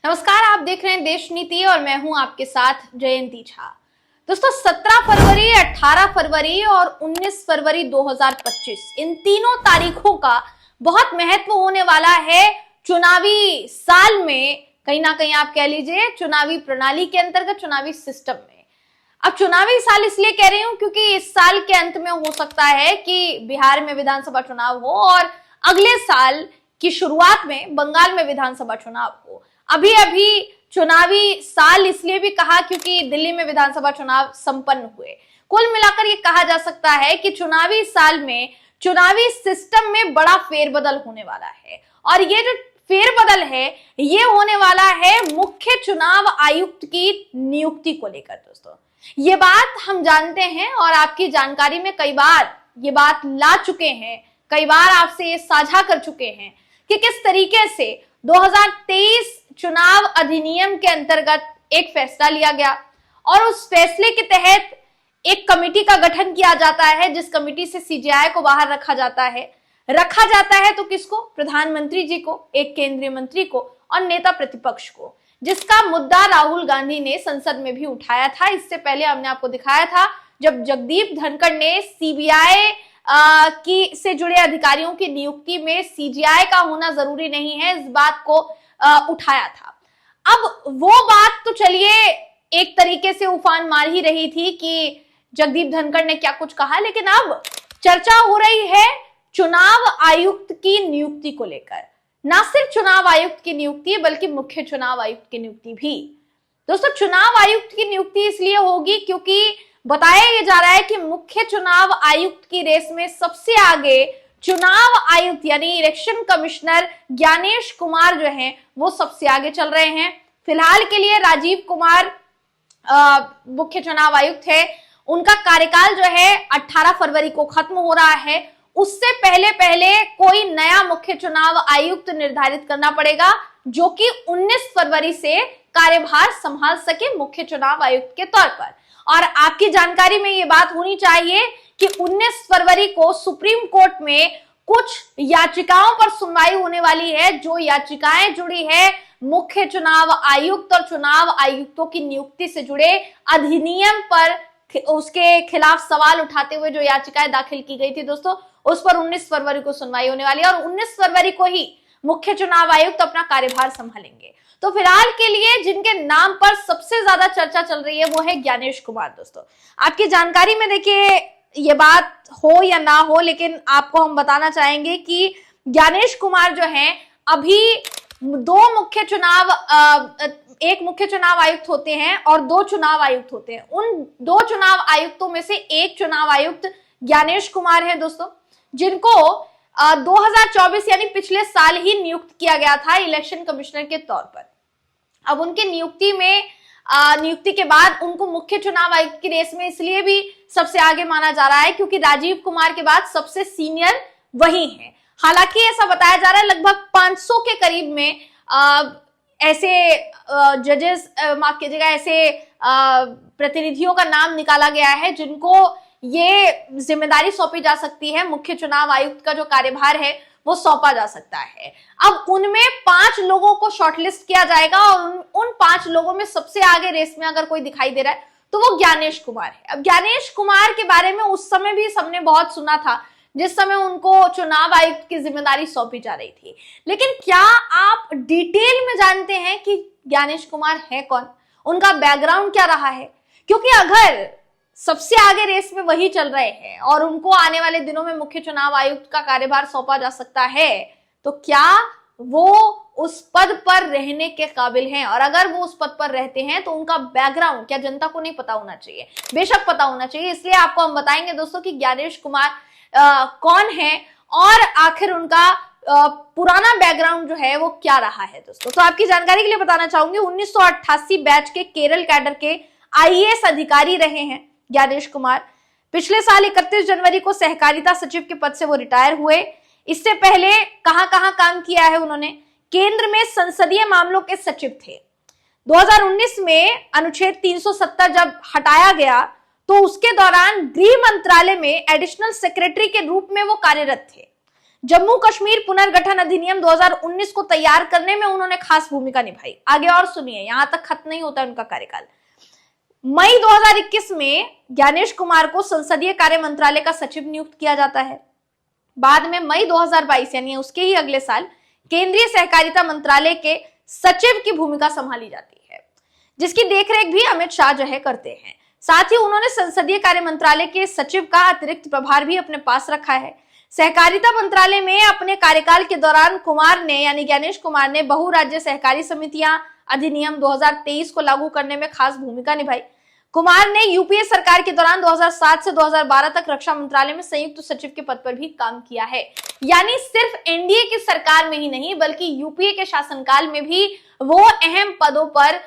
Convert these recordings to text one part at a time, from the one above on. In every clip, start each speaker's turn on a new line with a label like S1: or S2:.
S1: नमस्कार, आप देख रहे हैं देश नीति और मैं हूं आपके साथ जयंती झा। दोस्तों 17 फरवरी, 18 फरवरी और 19 फरवरी 2025 इन तीनों तारीखों का बहुत महत्व होने वाला है चुनावी साल में, कहीं ना कहीं आप कह लीजिए चुनावी प्रणाली के अंतर्गत, चुनावी सिस्टम में। अब चुनावी साल इसलिए कह रही हूं क्योंकि इस साल के अंत में हो सकता है कि बिहार में विधानसभा चुनाव हो और अगले साल की शुरुआत में बंगाल में विधानसभा चुनाव हो। अभी अभी चुनावी साल इसलिए भी कहा क्योंकि दिल्ली में विधानसभा चुनाव संपन्न हुए। कुल मिलाकर ये कहा जा सकता है कि चुनावी साल में चुनावी सिस्टम में बड़ा फेरबदल होने वाला है और ये जो फेरबदल है ये होने वाला है मुख्य चुनाव आयुक्त की नियुक्ति को लेकर। दोस्तों ये बात हम जानते हैं और आपकी जानकारी में कई बार ये बात ला चुके हैं, कई बार आपसे ये साझा कर चुके हैं कि किस तरीके से 2023 चुनाव अधिनियम के अंतर्गत एक फैसला लिया गया और उस फैसले के तहत एक कमेटी का गठन किया जाता है, जिस कमेटी से सीजेआई को बाहर रखा जाता है तो किसको? प्रधानमंत्री जी को, एक केंद्रीय मंत्री को और नेता प्रतिपक्ष को, जिसका मुद्दा राहुल गांधी ने संसद में भी उठाया था। इससे पहले हमने आपको दिखाया था जब जगदीप धनखड़ ने सीबीआई की से जुड़े अधिकारियों की नियुक्ति में सीजीआई का होना जरूरी नहीं है, इस बात को उठाया था। अब वो बात तो चलिए एक तरीके से उफान मार ही रही थी कि जगदीप धनखड़ ने क्या कुछ कहा, लेकिन अब चर्चा हो रही है चुनाव आयुक्त की नियुक्ति को लेकर। ना सिर्फ चुनाव आयुक्त की नियुक्ति बल्कि मुख्य चुनाव आयुक्त की नियुक्ति भी। दोस्तों चुनाव आयुक्त की नियुक्ति इसलिए होगी क्योंकि बताया यह जा रहा है कि मुख्य चुनाव आयुक्त की रेस में सबसे आगे चुनाव आयुक्त यानी इलेक्शन कमिश्नर ज्ञानेश कुमार जो हैं वो सबसे आगे चल रहे हैं। फिलहाल के लिए राजीव कुमार मुख्य चुनाव आयुक्त है, उनका कार्यकाल जो है 18 फरवरी को खत्म हो रहा है। उससे पहले कोई नया मुख्य चुनाव आयुक्त निर्धारित करना पड़ेगा जो कि 19 फरवरी से कार्यभार संभाल सके मुख्य चुनाव आयुक्त के तौर पर। और आपकी जानकारी में ये बात होनी चाहिए कि 19 फरवरी को सुप्रीम कोर्ट में कुछ याचिकाओं पर सुनवाई होने वाली है, जो याचिकाएं जुड़ी है मुख्य चुनाव आयुक्त और चुनाव आयुक्तों की नियुक्ति से जुड़े अधिनियम पर, उसके खिलाफ सवाल उठाते हुए जो याचिकाएं दाखिल की गई थी दोस्तों, उस पर 19 फरवरी को सुनवाई होने वाली है और 19 फरवरी को ही मुख्य चुनाव आयुक्त अपना कार्यभार संभालेंगे। तो फिलहाल के लिए जिनके नाम पर सबसे ज्यादा चर्चा चल रही है वो है ज्ञानेश कुमार। दोस्तों आपकी जानकारी में देखिए ये बात हो या ना हो, लेकिन आपको हम बताना चाहेंगे कि ज्ञानेश कुमार जो हैं अभी एक मुख्य चुनाव आयुक्त होते हैं और 2 चुनाव आयुक्त होते हैं। उन 2 चुनाव आयुक्तों में से एक चुनाव आयुक्त ज्ञानेश कुमार है दोस्तों, जिनको 2024 यानी पिछले साल ही नियुक्त किया गया था इलेक्शन कमिश्नर के तौर पर। अब उनकी नियुक्ति के बाद उनको मुख्य चुनाव आयुक्त की रेस में इसलिए भी सबसे आगे माना जा रहा है क्योंकि राजीव कुमार के बाद सबसे सीनियर वही हैं। हालांकि ऐसा बताया जा रहा है लगभग 500 के करीब में ऐसे जजेस, माफ कीजिएगा, ऐसे प्रतिनिधियों का नाम निकाला गया है जिनको ये जिम्मेदारी सौंपी जा सकती है, मुख्य चुनाव आयुक्त का जो कार्यभार है वो सौंपा जा सकता है। अब उनमें 5 लोगों को शॉर्टलिस्ट किया जाएगा और उन 5 लोगों में सबसे आगे रेस में अगर कोई दिखाई दे रहा है तो वो ज्ञानेश कुमार है। अब ज्ञानेश कुमार के बारे में उस समय भी सबने बहुत सुना था जिस समय उनको चुनाव आयुक्त की जिम्मेदारी सौंपी जा रही थी, लेकिन क्या आप डिटेल में जानते हैं कि ज्ञानेश कुमार है कौन, उनका बैकग्राउंड क्या रहा है? क्योंकि अगर सबसे आगे रेस में वही चल रहे हैं और उनको आने वाले दिनों में मुख्य चुनाव आयुक्त का कार्यभार सौंपा जा सकता है तो क्या वो उस पद पर रहने के काबिल हैं? और अगर वो उस पद पर रहते हैं तो उनका बैकग्राउंड क्या जनता को नहीं पता होना चाहिए? बेशक पता होना चाहिए। इसलिए आपको हम बताएंगे दोस्तों कि ज्ञानेश कुमार कौन है और आखिर उनका पुराना बैकग्राउंड जो है वो क्या रहा है दोस्तों। तो आपकी जानकारी के लिए बताना चाहूंगी 1988 बैच के केरल कैडर के आईएएस अधिकारी रहे हैं ज्ञानेश कुमार। पिछले साल 31 जनवरी को सहकारिता सचिव के पद से वो रिटायर हुए। इससे पहले कहां काम किया है उन्होंने? केंद्र में संसदीय मामलों के सचिव थे। 2019 में अनुच्छेद 370 जब हटाया गया तो उसके दौरान गृह मंत्रालय में एडिशनल सेक्रेटरी के रूप में वो कार्यरत थे, जम्मू कश्मीर पुनर्गठन अधिनियम 2019 को तैयार करने में उन्होंने खास भूमिका निभाई। आगे और सुनिए, यहां तक खत्म नहीं होता उनका कार्यकाल। मई 2021 में ज्ञानेश कुमार को संसदीय कार्य मंत्रालय का सचिव नियुक्त किया जाता है। बाद में मई 2022 यानी उसके ही अगले साल केंद्रीय सहकारिता मंत्रालय के सचिव की भूमिका संभाली जाती है, जिसकी देखरेख भी अमित शाह जो है करते हैं। साथ ही उन्होंने संसदीय कार्य मंत्रालय के सचिव का अतिरिक्त प्रभार भी अपने पास रखा है। सहकारिता मंत्रालय में अपने कार्यकाल के दौरान कुमार ने यानी ज्ञानेश कुमार ने बहुराज्य सहकारी समितियां अधिनियम 2023 को लागू करने में खास भूमिका निभाई। कुमार ने यूपीए सरकार के दौरान 2007 से 2012 तक रक्षा मंत्रालय में संयुक्त सचिव के पद पर भी काम किया है। यानी सिर्फ एनडीए की सरकार में ही नहीं बल्कि यूपीए के शासनकाल में भी वो अहम पदों पर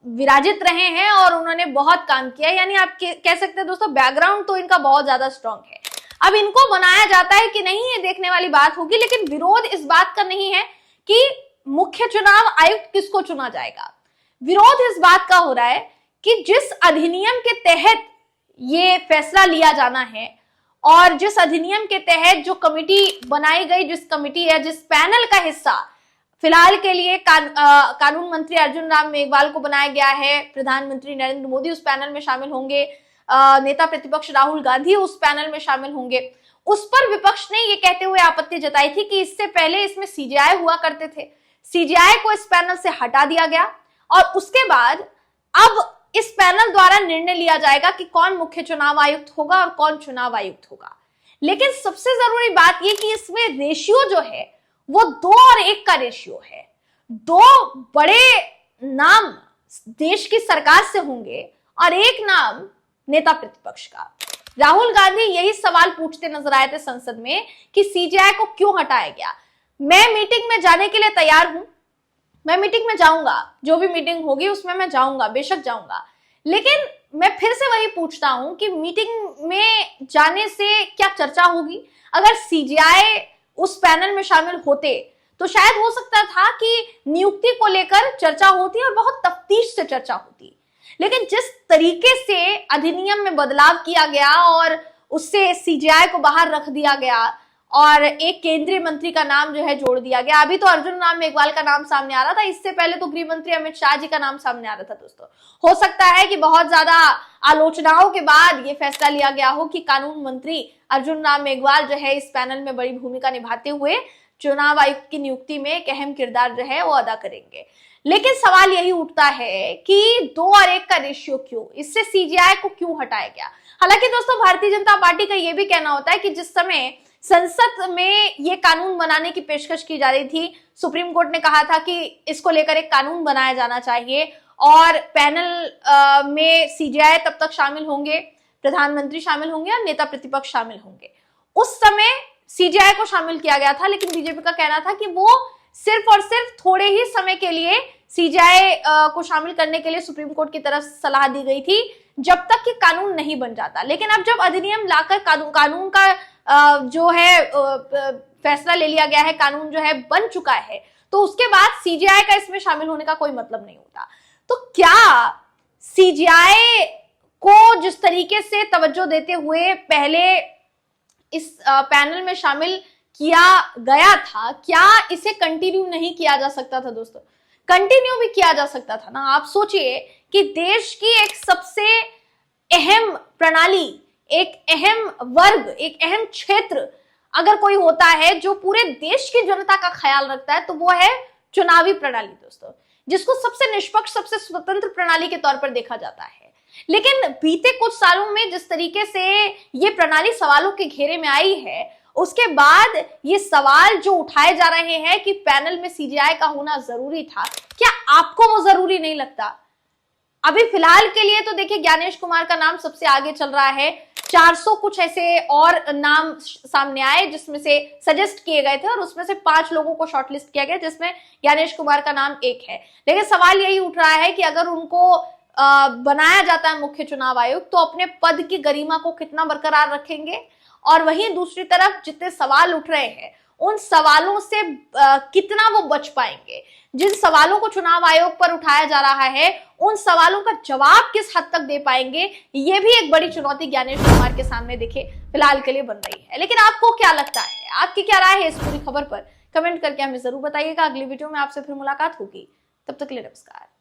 S1: विराजित रहे हैं और उन्होंने बहुत काम किया। यानी आप कह सकते हैं दोस्तों, बैकग्राउंड तो इनका बहुत ज्यादा स्ट्रांग है। अब इनको बनाया जाता है कि नहीं, ये देखने वाली बात होगी, लेकिन विरोध इस बात का नहीं है कि मुख्य चुनाव आयुक्त किसको चुना जाएगा। विरोध इस बात का हो रहा है कि जिस अधिनियम के तहत ये फैसला लिया जाना है और जिस अधिनियम के तहत जो कमेटी बनाई गई, जिस कमेटी है, जिस पैनल का हिस्सा फिलहाल के लिए कानून मंत्री अर्जुन राम मेघवाल को बनाया गया है, प्रधानमंत्री नरेंद्र मोदी उस पैनल में शामिल होंगे, नेता प्रतिपक्ष राहुल गांधी उस पैनल में शामिल होंगे। उस पर विपक्ष ने ये कहते हुए आपत्ति जताई थी कि इससे पहले इसमें सीजेआई हुआ करते थे, सीजेआई को इस पैनल से हटा दिया गया और उसके बाद अब इस पैनल द्वारा निर्णय लिया जाएगा कि कौन मुख्य चुनाव आयुक्त होगा और कौन चुनाव आयुक्त होगा। लेकिन सबसे जरूरी बात यह कि इसमें रेशियो जो है वो 2 और 1 का रेशियो है। 2 बड़े नाम देश की सरकार से होंगे और 1 नाम नेता प्रतिपक्ष का। राहुल गांधी यही सवाल पूछते नजर आए थे संसद में कि सीजेआई को क्यों हटाया गया। मैं मीटिंग में जाने के लिए तैयार हूं, मैं मीटिंग में जाऊंगा, जो भी मीटिंग होगी उसमें मैं जाऊंगा, बेशक जाऊंगा, लेकिन मैं फिर से वही पूछता हूं कि मीटिंग में जाने से क्या चर्चा होगी। अगर सीजेआई उस पैनल में शामिल होते तो शायद हो सकता था कि नियुक्ति को लेकर चर्चा होती और बहुत तफ्तीश से चर्चा होती। लेकिन जिस तरीके से अधिनियम में बदलाव किया गया और उससे सीजेआई को बाहर रख दिया गया और एक केंद्रीय मंत्री का नाम जो है जोड़ दिया गया। अभी तो अर्जुन राम मेघवाल का नाम सामने आ रहा था, इससे पहले तो गृह मंत्री अमित शाह जी का नाम सामने आ रहा था। दोस्तों, हो सकता है कि बहुत ज्यादा आलोचनाओं के बाद ये फैसला लिया गया हो कि कानून मंत्री अर्जुन राम मेघवाल जो है इस पैनल में बड़ी भूमिका निभाते हुए चुनाव आयुक्त की नियुक्ति में एक अहम किरदार जो है वो अदा करेंगे। लेकिन सवाल यही उठता है कि 2 और 1 का रेशियो क्यों, इससे सीजेआई को क्यों हटाया गया। हालांकि दोस्तों, भारतीय जनता पार्टी का यह भी कहना होता है कि जिस समय संसद में ये कानून बनाने की पेशकश की जा रही थी, सुप्रीम कोर्ट ने कहा था कि इसको लेकर एक कानून बनाया जाना चाहिए और पैनल में सीजेआई तब तक शामिल होंगे, प्रधानमंत्री शामिल होंगे और नेता प्रतिपक्ष शामिल होंगे। उस समय सीजेआई को शामिल किया गया था, लेकिन बीजेपी का कहना था कि वो सिर्फ और सिर्फ थोड़े ही समय के लिए सीजेआई को शामिल करने के लिए सुप्रीम कोर्ट की तरफ सलाह दी गई थी, जब तक कि कानून नहीं बन जाता। लेकिन अब जब अधिनियम लाकर कानून का जो है फैसला ले लिया गया है, कानून जो है बन चुका है, तो उसके बाद सीजेआई का इसमें शामिल होने का कोई मतलब नहीं होता। तो क्या सीजेआई को जिस तरीके से तवज्जो देते हुए पहले इस पैनल में शामिल किया गया था, क्या इसे कंटिन्यू नहीं किया जा सकता था। दोस्तों, कंटिन्यू भी किया जा सकता था ना। आप सोचिए कि देश की एक सबसे अहम प्रणाली, एक अहम वर्ग, एक अहम क्षेत्र अगर कोई होता है जो पूरे देश की जनता का ख्याल रखता है तो वो है चुनावी प्रणाली। दोस्तों, जिसको सबसे निष्पक्ष, सबसे स्वतंत्र प्रणाली के तौर पर देखा जाता है। लेकिन बीते कुछ सालों में जिस तरीके से ये प्रणाली सवालों के घेरे में आई है, उसके बाद ये सवाल जो उठाए जा रहे हैं कि पैनल में सीजेआई का होना जरूरी था, क्या आपको वो जरूरी नहीं लगता। अभी फिलहाल के लिए तो देखिए ज्ञानेश कुमार का नाम सबसे आगे चल रहा है। 400 कुछ ऐसे और नाम सामने आए जिसमें से सजेस्ट किए गए थे और उसमें से 5 लोगों को शॉर्टलिस्ट किया गया, जिसमें ज्ञानेश कुमार का नाम एक है। लेकिन सवाल यही उठ रहा है कि अगर उनको बनाया जाता है मुख्य चुनाव आयुक्त तो अपने पद की गरिमा को कितना बरकरार रखेंगे, और वहीं दूसरी तरफ जितने सवाल उठ रहे हैं उन सवालों से कितना वो बच पाएंगे। जिन सवालों को चुनाव आयोग पर उठाया जा रहा है उन सवालों का जवाब किस हद तक दे पाएंगे, ये भी एक बड़ी चुनौती ज्ञानेश कुमार के सामने दिखे फिलहाल के लिए बन रही है। लेकिन आपको क्या लगता है, आपकी क्या राय है इस पूरी खबर पर, कमेंट करके हमें जरूर बताइएगा। अगली वीडियो में आपसे फिर मुलाकात होगी, तब तक के लिए नमस्कार।